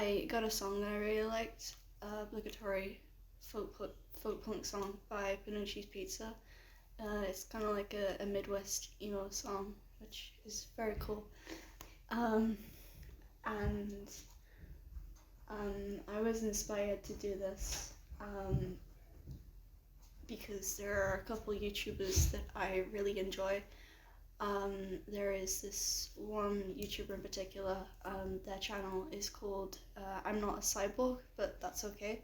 I got a song that I really liked, obligatory folk punk song by Panucci's Pizza. It's kind of like a Midwest emo song, which is very cool. Um, and I was inspired to do this because there are a couple YouTubers that I really enjoy. There is this one YouTuber in particular. Their channel is called I'm Not a Cyborg, but that's okay.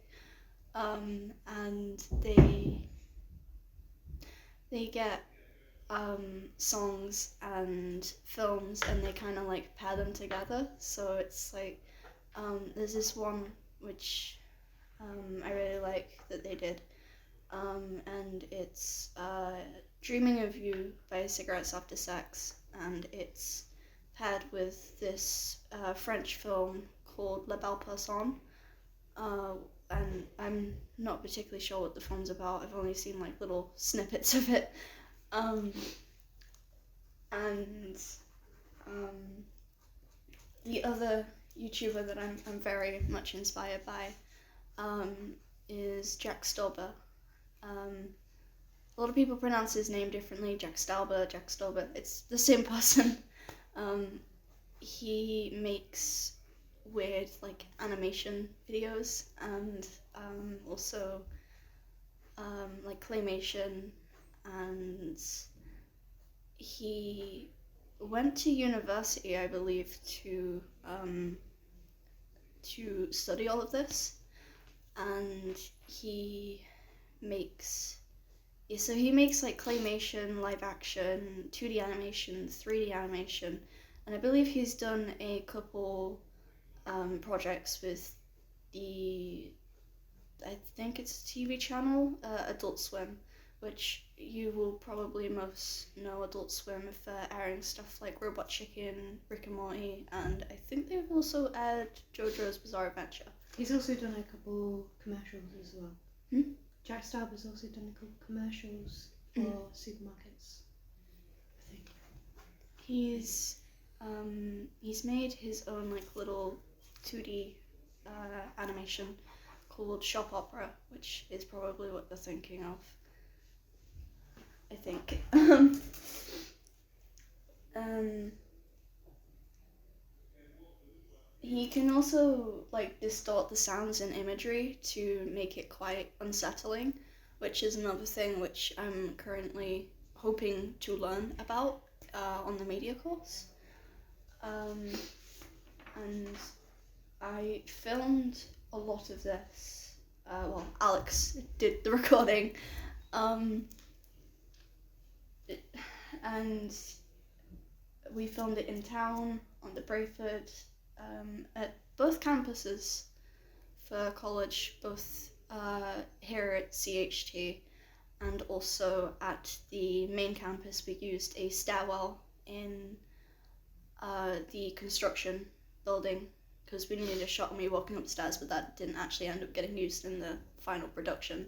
And they get songs and films and they kind of like pair them together. So it's like there's this one which I really like that they did, and it's Dreaming of You by Cigarettes After Sex, and it's paired with this French film called La Belle Personne, and I'm not particularly sure what the film's about. I've only seen like little snippets of it, and the other YouTuber that I'm very much inspired by is Jack Stauber. A lot of people pronounce his name differently, Jack Stauber. It's the same person. He makes weird like animation videos and also like claymation, and he went to university, I believe, to study all of this, and makes he makes like claymation, live action, 2D animation, 3D animation, and I believe he's done a couple projects with I think it's a TV channel, Adult Swim, which you will probably most know Adult Swim for airing stuff like Robot Chicken, Rick and Morty, and I think they've also aired JoJo's Bizarre Adventure. He's also done a couple commercials as well. Jack Stauber's also done a couple commercials for supermarkets, I think. He's made his own like little 2D animation called Shop Opera, which is probably what they're thinking of, I think. He can also like distort the sounds and imagery to make it quite unsettling, which is another thing which I'm currently hoping to learn about on the media course. And I filmed a lot of this. Alex did the recording, and we filmed it in town on the Brayford, at both campuses for college, both here at CHT and also at the main campus. We used a stairwell in the construction building because we needed a shot of me walking upstairs, but that didn't actually end up getting used in the final production.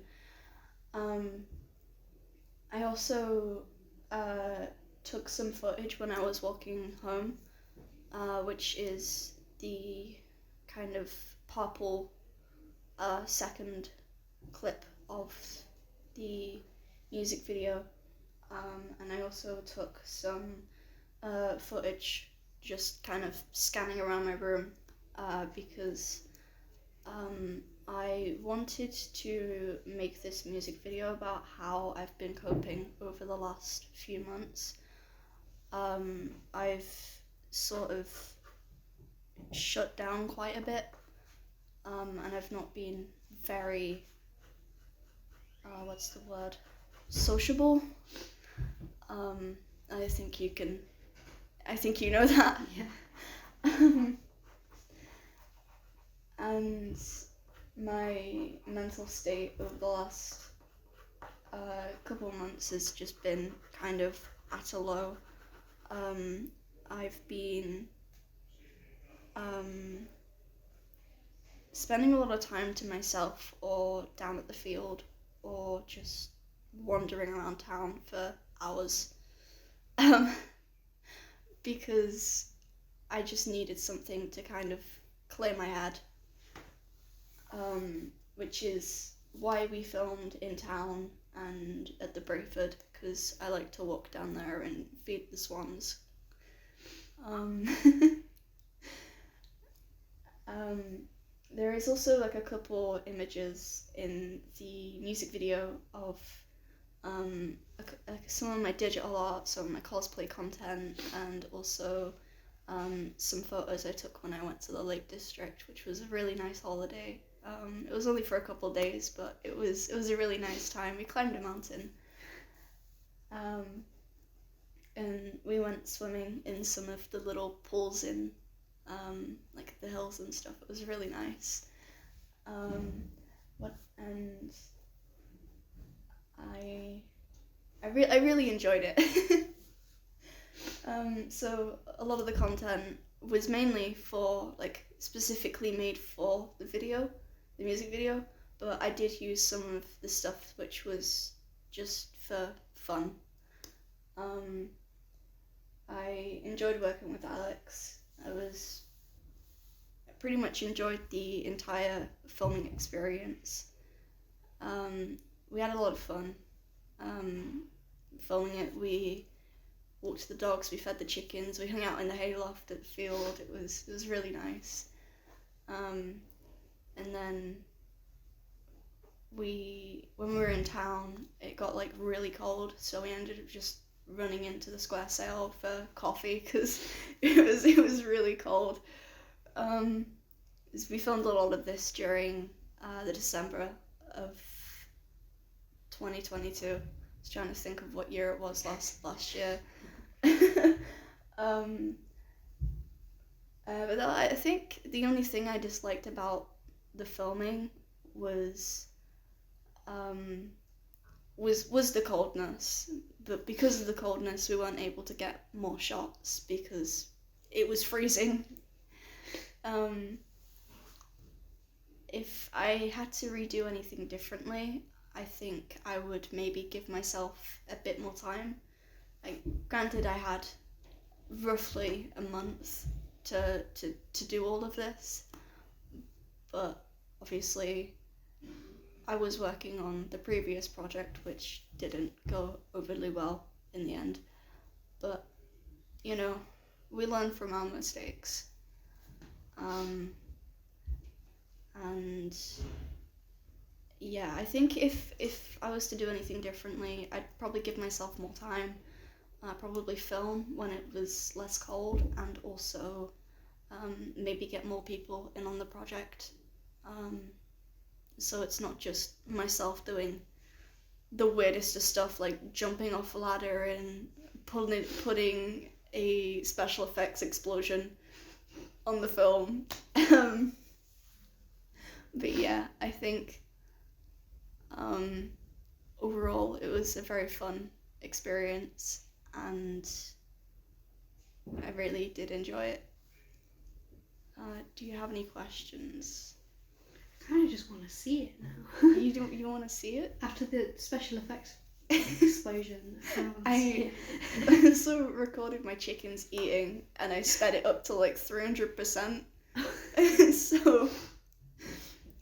I also took some footage when I was walking home, which is the kind of purple second clip of the music video, and I also took some footage just kind of scanning around my room because I wanted to make this music video about how I've been coping over the last few months. I've sort of shut down quite a bit, and I've not been very, what's the word, sociable. I think you know that. Yeah. And my mental state over the last couple of months has just been kind of at a low. I've been spending a lot of time to myself or down at the field or just wandering around town for hours, because I just needed something to kind of clear my head which is why we filmed in town and at the Brayford, because I like to walk down there and feed the swans. There is also like a couple images in the music video of some of my digital art, some of my cosplay content, and also some photos I took when I went to the Lake District, which was a really nice holiday. It was only for a couple of days, but it was a really nice time. We climbed a mountain, and we went swimming in some of the little pools in like the hills and stuff. It was really nice. And I really enjoyed it. So a lot of the content was mainly for, like, specifically made for the video, the music video, but I did use some of the stuff which was just for fun. I enjoyed working with Alex. I pretty much enjoyed the entire filming experience. We had a lot of fun filming it. We walked the dogs, we fed the chickens, we hung out in the hayloft at the field. It was really nice. And then when we were in town, it got like really cold, so we ended up just running into the square sale for coffee because it was really cold. We filmed a lot of this during the December of 2022. I was trying to think of what year it was last year. But I think the only thing I disliked about the filming was the coldness. But because of the coldness, we weren't able to get more shots because it was freezing. If I had to redo anything differently, I think I would maybe give myself a bit more time. Like, granted, I had roughly a month to do all of this, but obviously I was working on the previous project, which didn't go overly well in the end. But, you know, we learn from our mistakes. And yeah, I think if I was to do anything differently, I'd probably give myself more time. Probably film when it was less cold, and also maybe get more people in on the project. So it's not just myself doing the weirdest of stuff, like jumping off a ladder and putting a special effects explosion on the film. But yeah, I think overall it was a very fun experience, and I really did enjoy it. Do you have any questions? I kind of just want to see it now. You want to see it? After the special effects explosion, I also recorded my chickens eating, and I sped it up to like 300%. So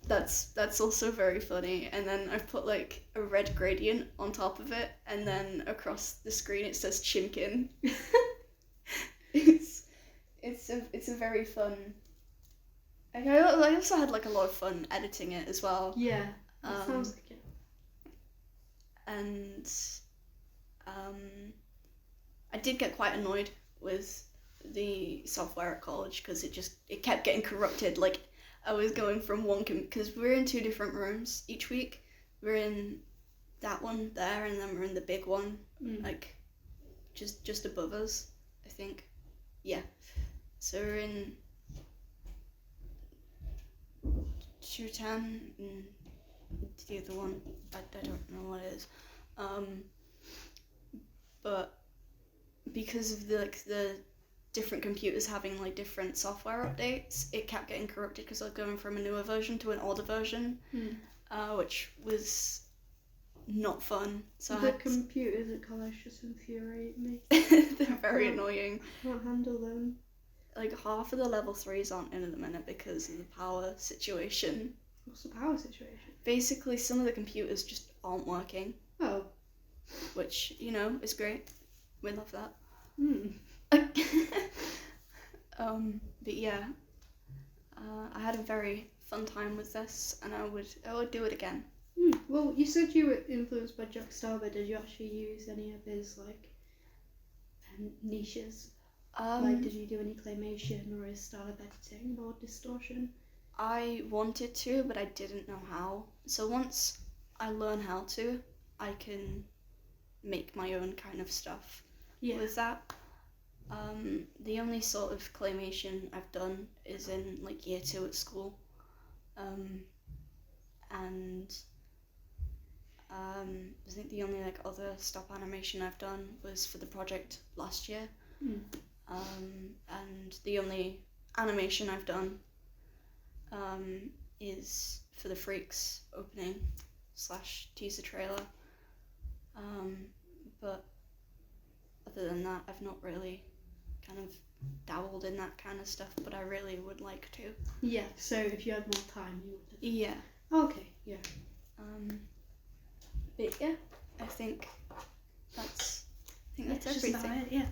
that's also very funny. And then I've put like a red gradient on top of it, and then across the screen it says Chimkin. It's a very fun. I also had like a lot of fun editing it as well. Yeah, that sounds like it. And I did get quite annoyed with the software at college because it kept getting corrupted. Like, I was going from one because we're in 2 different rooms each week. We're in that one there, and then we're in the big one, like just above us, I think. Yeah. So we're in 210 and the other one, I don't know what it is. But because of the different computers having like different software updates, it kept getting corrupted because I was going from a newer version to an older version, which was not fun. So the computers at college just infuriate me. They're very annoying. I can't handle them. Like, half of the level 3s aren't in at the minute because of the power situation. What's the power situation? Basically, some of the computers just aren't working, Oh. which, you know, is great. We love that. Hmm. But yeah, I had a very fun time with this, and I would do it again. Well, you said you were influenced by Jack Starber. Did you actually use any of his niches? Did you do any claymation or his style of editing or distortion? I wanted to, but I didn't know how. So once I learn how to, I can make my own kind of stuff with that. The only sort of claymation I've done is in like year 2 at school. And I think the only like other stop animation I've done was for the project last year. And the only animation I've done is for the Freaks opening / teaser trailer. But other than that, I've not really kind of dabbled in that kind of stuff, but I really would like to. Yeah, so if you had more time, you would. Yeah. Okay, yeah. But yeah, I think that's Just everything. about it, yeah.